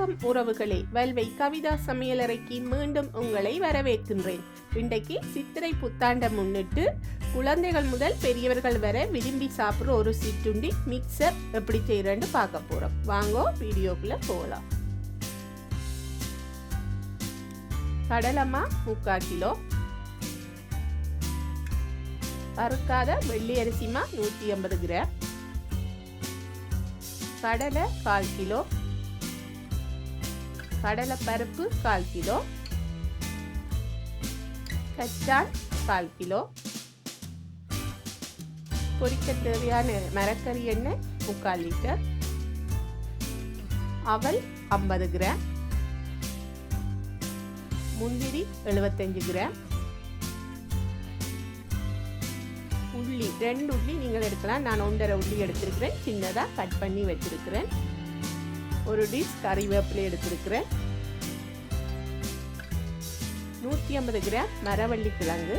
வணக்கம் உறவுகளே, வல்வை கவிதா சமையலறைக்கு மீண்டும் உங்களை வரவேற்கின்றேன். இன்றைக்கு சித்திரை புத்தாண்டை முன்னிட்டு குழந்தைகள் முதல் பெரியவர்கள் வரை விரும்பி சாப்பிட்ற ஒரு சிற்றுண்டி மிக்சர் எப்படி செய்யறேன்னு பார்க்க போறோம். வாங்கோ வீடியோக்குள்ள போகலாம். கடலைமா 3/4 கிலோ, வறுக்காத வெள்ளி அரிசிமா 150 கிராம், கடலை 1/4 கிலோ, கடலை பருப்பு 1/4 கிலோ, கச்சான் 1/4 கிலோ, பொரிக்க தேவையான மரக்கறி எண்ணெய் 3/4 லிட்டர், அவல் 50 கிராம், முந்திரி 75 கிராம், உள்ளி 2 உள்ளி நீங்கள் எடுக்கலாம். நான் 1.5 உள்ளி எடுத்திருக்கிறேன், சின்னதாக கட் பண்ணி வச்சிருக்கிறேன். ஒரு டிஷ் கறிவேப்பிலை எடுத்திருக்கிறேன். 150 கிராம் மரவள்ளி கிழங்கு,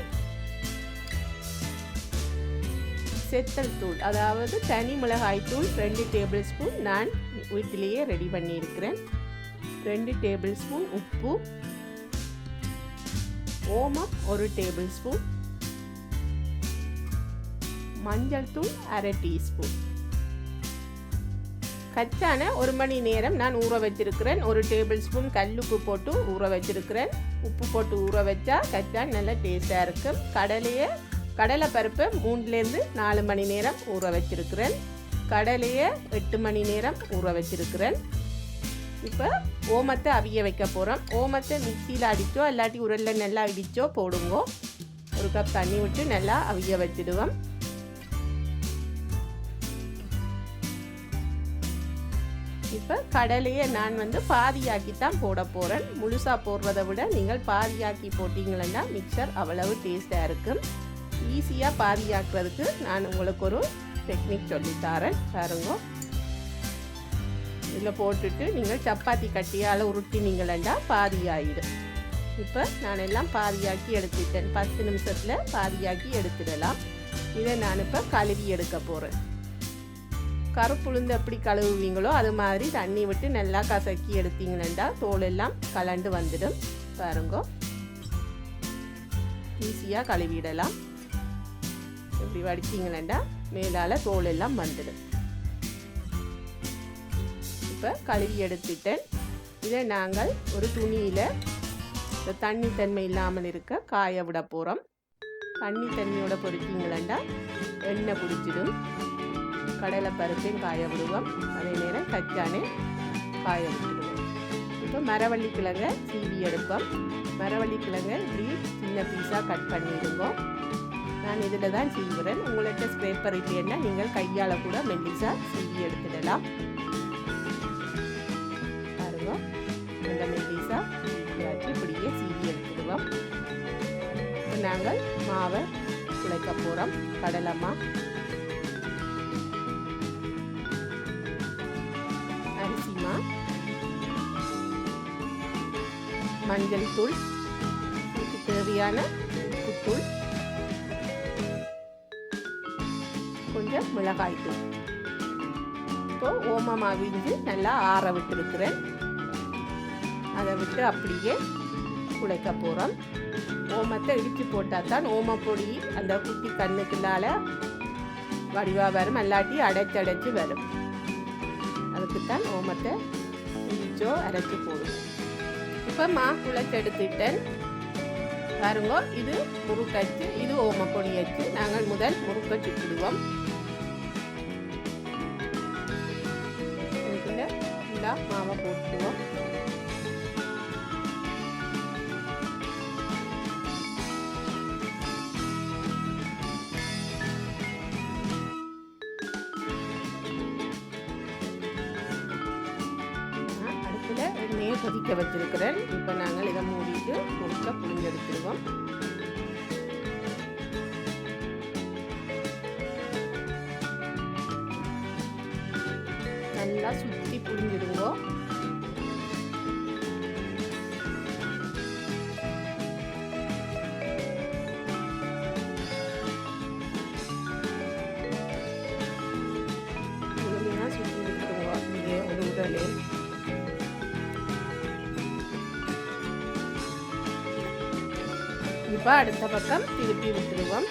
செத்தல் தூள் அதாவது தனி மிளகாய் தூள் 2 டேபிள் ஸ்பூன் நான் வீட்டிலேயே ரெடி பண்ணி இருக்கிறேன். 2 டேபிள் ஸ்பூன் உப்பு, ஓமம் 1 டேபிள் ஸ்பூன், மஞ்சள் தூள் 1/2 டீஸ்பூன். கச்சான 1 மணி நேரம் நான் ஊற வச்சிருக்கிறேன். 1 டேபிள் ஸ்பூன் கல்லுப்பு போட்டு ஊற வச்சிருக்கிறேன். உப்பு போட்டு ஊற வச்சா கச்சான் நல்ல டேஸ்டாக இருக்கும். கடலை பருப்பை 3லேருந்து 4 மணி நேரம் ஊற வச்சிருக்கிறேன். கடலையை 8 மணி நேரம் ஊற வச்சிருக்கிறேன். இப்போ ஓமத்தை அவிய வைக்க போகிறோம். ஓமத்தை மிக்சியில் அடித்தோ இல்லாட்டி உரலில் நல்லா இடித்தோ போடுங்க. 1 கப் தண்ணி விட்டு நல்லா அவிய வச்சிடுவோம். இப்போ கடலையை நான் பாதியாக்கி தான் போட போகிறேன். முழுசாக போடுறதை விட நீங்கள் பாதியாக்கி போட்டிங்கன்னா மிக்சர் அவ்வளவு டேஸ்டாக இருக்கும். ஈஸியாக பாதியாக்குறதுக்கு நான் உங்களுக்கு ஒரு டெக்னிக் சொல்லித்தரேன் பாருங்க. இதில் போட்டுட்டு நீங்கள் சப்பாத்தி கட்டியால் உருட்டினீங்களா பாதி ஆகிடும். இப்போ நான் எல்லாம் பாதியாக்கி எடுத்துட்டேன். 10 நிமிஷத்தில் பாதியாக்கி எடுத்துடலாம். இதை நான் இப்போ கழுவி எடுக்க போகிறேன். கருப்புளுந்து எப்படி கழுவுவீங்களோ அது மாதிரி தண்ணி விட்டு நல்லா கசக்கி எடுத்தீங்கன்னா தோல் எல்லாம் கலண்டு வந்துடும். பாருங்க, ஈஸியாக கழுவிடலாம். இப்படி வடிச்சிங்கன்னா மேலால் தோல் எல்லாம் வந்துடும். இப்போ கழுவி எடுத்துட்டேன். இதை நாங்கள் ஒரு துணியில் தண்ணி தன்மை இல்லாமல் இருக்க காய விட போகிறோம். தண்ணி தண்ணியோட பொறிச்சிங்களா எண்ணெய் குடிச்சிடும். கடலை பருப்பையும் காய விடுவோம். அதே நேரம் கச்சானே காய விட்டுடுவோம். இப்போ மரவள்ளி கிழங்கை சீவி எடுப்போம். மரவள்ளி கிழங்கை இப்படி சின்ன பீஸாக கட் பண்ணிடுங்க. நான் இதில் தான் சீவுறேன். உங்கள்கிட்ட ஸ்க்ரேப்பர் இல்லைன்னா நீங்கள் கையால் கூட மெல்லிசாக சீவி எடுத்துடலாம். பாருங்க, இந்த மெல்லிசாக வச்சு இப்படியே சீவி எடுத்துடுவோம். இப்போ நாங்கள் மாவை குழைக்க போகிறோம். கடலைமா, அரிசிமா, மஞ்சள் தூள், தேவையான உப்புத்தூள், கொஞ்சம் மிளகாய் தூள். இப்போ ஓமம் அவிஞ்சு நல்லா ஆற விட்டுருக்கிறேன். அதை விட்டு அப்படியே குழைக்க போகிறோம். ஓமத்தை இடித்து போட்டால் தான் ஓமப்பொடி அந்த குட்டி கண்ணுக்குள்ளால வடிவாக வரும். அல்லாட்டி அடைச்சு வரும். அதுக்குத்தான் ஓமத்தை இடிச்சோ அரைச்சி போடும். இப்போ குழைச்சி எடுத்துட்டேன். பாருங்க, இது முறுக்கச்சு, இது ஓமப்பொடி வச்சு நாங்கள் முதல் முறுக்க சுட்டுடுவோம். இதுக்குள்ள ஃபுல்லாக மாவை போட்டுடுவோம். எண்ணெயை கொதிக்க வச்சிருக்கிறேன். இப்போ நாங்கள் இதை மூடிட்டு முழுக்க புளிஞ்சு எடுத்துடுவோம். நல்லா சுற்றி புளிஞ்சிடுங்க. முழுமையாக சுற்றி விட்டுருங்க. இங்கே ஒரு உடலே இப்போ அடுத்த பக்கம் திருப்பி விட்டுருவோம்.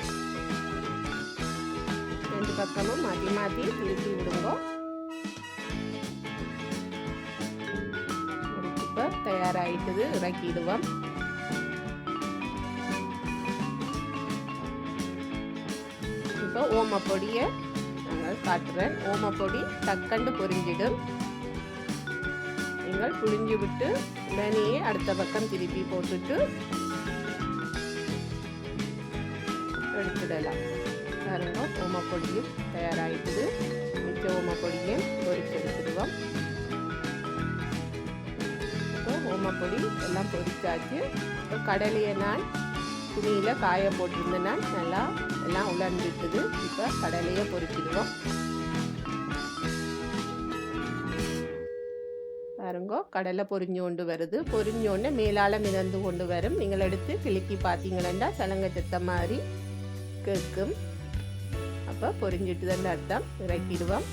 2 பக்கமும் மாற்றி மாற்றி திருப்பி விடுங்க. இப்போ தயாராகிட்டது, இறக்கிடுவோம். இப்போ ஓமப்பொடியை நாங்கள் காட்டுறேன். ஓமப்பொடி டக்கண்டு பொரிஞ்சிடும். நீங்கள் புழிஞ்சு விட்டு உடனேயே அடுத்த பக்கம் திருப்பி போட்டுட்டு எடுத்துடலாம். பாருங்க, ஓமப்பொடியும் தயாராகிட்டுது. மிச்ச ஓமப்பொடியும் பொரிச்சு எடுத்துடுவோம். இப்போ ஓமப்பொடி எல்லாம் பொரிச்சாச்சு. இப்போ கடலையை நான் துணியில் காய போட்டிருந்தேன்னா நல்லா எல்லாம் உலர்ந்துட்டுது. இப்போ கடலையை பொரிச்சிடுவோம். பாருங்க, கடலை பொரிஞ்சு கொண்டு வருது. பொரிஞ்சோடனே மேலால் மிதந்து கொண்டு வரும். நீங்கள் எடுத்து கிளக்கி பார்த்தீங்கன்னா சலங்கை சத்த மாதிரி கேட்கும். அப்போ பொரிஞ்சிட்டுதுன்னு அர்த்தம். இறக்கிடுவோம்.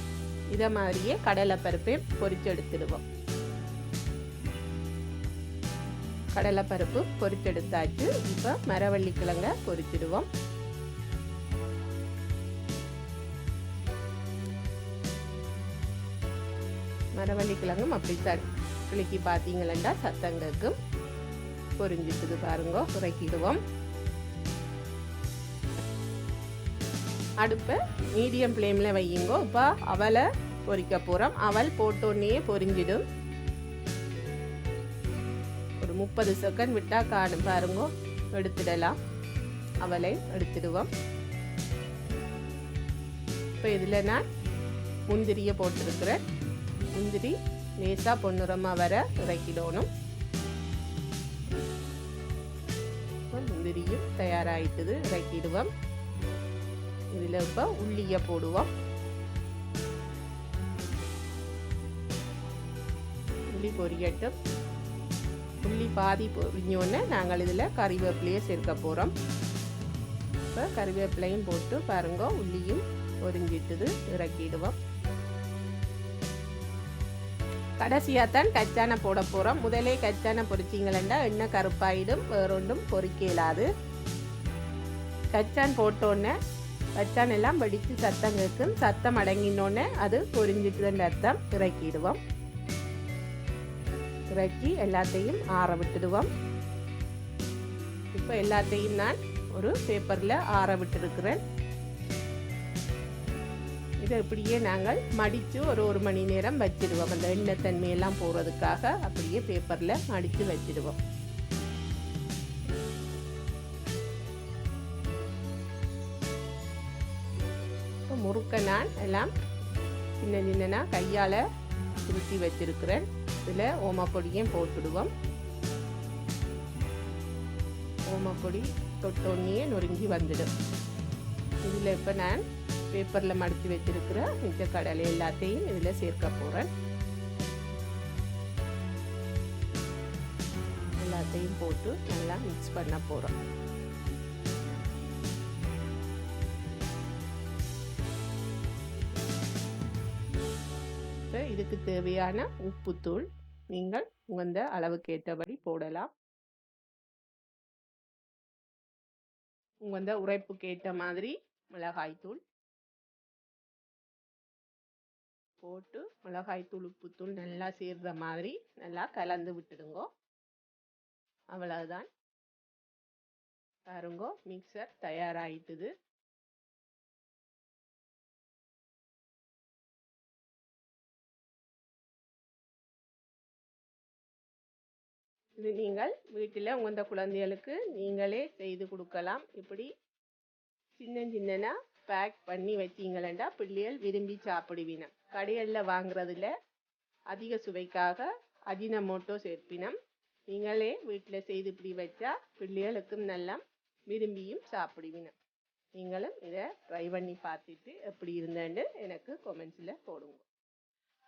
இதை மாதிரியே கடலை பருப்பை பொரிச்சு எடுத்துடுவோம். கடலை பருப்பு பொரிச்செடுத்தாச்சு. இப்போ மரவள்ளி கிழங்க பொரிச்சிடுவோம். மரவள்ளி கிழங்கும் அப்படி கிளக்கி பார்த்தீங்களா சத்தம் கேட்கும். பொரிஞ்சிட்டுது பாருங்க. இறக்கிடுவோம். அடுப்பை மீடியம் ஃப்ளேமில் வையுங்கோ. இப்போ அவலை பொரிக்க போகிறோம். அவல் போட்டோன்னே பொரிஞ்சிடும். ஒரு 30 செகண்ட் விட்டால் காணும் பாருங்க. எடுத்துடலாம். அவலை எடுத்துடுவோம். இப்போ இதில் நான் முந்திரியை போட்டிருக்கிறேன். முந்திரி லேசாக பொன்னிறமாக வர இறக்கிடணும். முந்திரியும் தயாராகிட்டுது. இறக்கிடுவோம். இதில் இப்போ உள்ளியை போடுவோம். உள்ளி பொரியட்டும். உள்ளி பாதி பொரிஞ்சோடனே நாங்கள் இதில் கறிவேப்பிலையை சேர்க்க போகிறோம். இப்போ கறிவேப்பிலையும் போட்டு பாருங்க, உள்ளியும் பொரிஞ்சிட்டுது. இறக்கிடுவோம். கடைசியாக தான் கச்சானை போட போகிறோம். முதலே கச்சானை பொரிச்சிங்களா எண்ணெய் கருப்பாயிடும். வேறொன்றும் பொரிக்க இயலாது. கச்சான் போட்டோன்னே கச்சான் எல்லாம் வெடித்து சத்தம் கேட்கும். சத்தம் அடங்கினோடனே அது பொரிஞ்சிட்டுதுன்னு அர்த்தம். இறக்கிடுவோம். இறக்கி எல்லாத்தையும் ஆற விட்டுடுவோம். இப்போ எல்லாத்தையும் நான் ஒரு பேப்பரில் ஆற விட்டுருக்கிறேன். இதை இப்படியே நாங்கள் மடித்து ஒரு மணி நேரம் வச்சிடுவோம். அந்த எண்ணெய் தன்மையெல்லாம் போகிறதுக்காக அப்படியே பேப்பரில் மடித்து வச்சிடுவோம். இப்போ முறுக்க நான் எல்லாம் சின்ன சின்னனா கையால் சுருட்டி வச்சிருக்கிறேன். இதில் ஓமப்பொடியும் போட்டுடுவோம். ஓமப்பொடி தொட்டோன்னே நொறுங்கி வந்துடும். இதில் இப்போ நான் பேப்பரில் மடித்து வச்சிருக்கிற மிச்ச கடலை எல்லாத்தையும் இதில் சேர்க்க போகிறேன். எல்லாத்தையும் போட்டு நல்லா மிக்ஸ் பண்ண போகிறோம். இதுக்கு தேவையான உப்புத்தூள் நீங்கள் உந்த அளவுக்கு ஏற்றபடி போடலாம். உந்த உரைப்புக்கு ஏற்ற மாதிரி மிளகாய்த்தூள் போட்டு மிளகாய்த்தூள் உப்புத்தூள் நல்லா சேர்ற மாதிரி நல்லா கலந்து விட்டுடுங்க. அவ்வளவுதான். பாருங்க, மிக்சர் தயாராகிட்டுது. இது நீங்கள் வீட்டில் உங்கள் குழந்தைகளுக்கு நீங்களே செய்து கொடுக்கலாம். இப்படி சின்ன சின்னனா பேக் பண்ணி வச்சிங்களா பிள்ளைகள் விரும்பி சாப்பிடுவினம். கடைகளில் வாங்குறதுல அதிக சுவைக்காக அஜினமோட்டோ சேர்ப்பினம். நீங்களே வீட்டில் செய்து இப்படி வச்சா பிள்ளைகளுக்கும் நல்லா விரும்பியும் சாப்பிடுவினம். நீங்களும் இதை ட்ரை பண்ணி பார்த்துட்டு எப்படி இருந்தேன்னு எனக்கு கமெண்ட்ஸில் போடுங்க.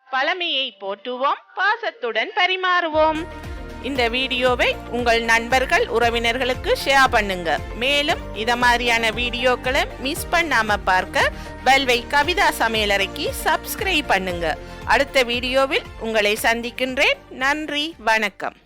பழமையை போற்றுவோம், பாசத்துடன் பரிமாறுவோம். இந்த வீடியோவை உங்கள் நண்பர்கள் உறவினர்களுக்கு ஷேர் பண்ணுங்க. மேலும் இத மாதிரியான வீடியோக்களை மிஸ் பண்ணாம பார்க்க பெல்வை கவிதா சமையலறைக்கு சப்ஸ்கிரைப் பண்ணுங்க. அடுத்த வீடியோவில் உங்களை சந்திக்கின்றேன். நன்றி, வணக்கம்.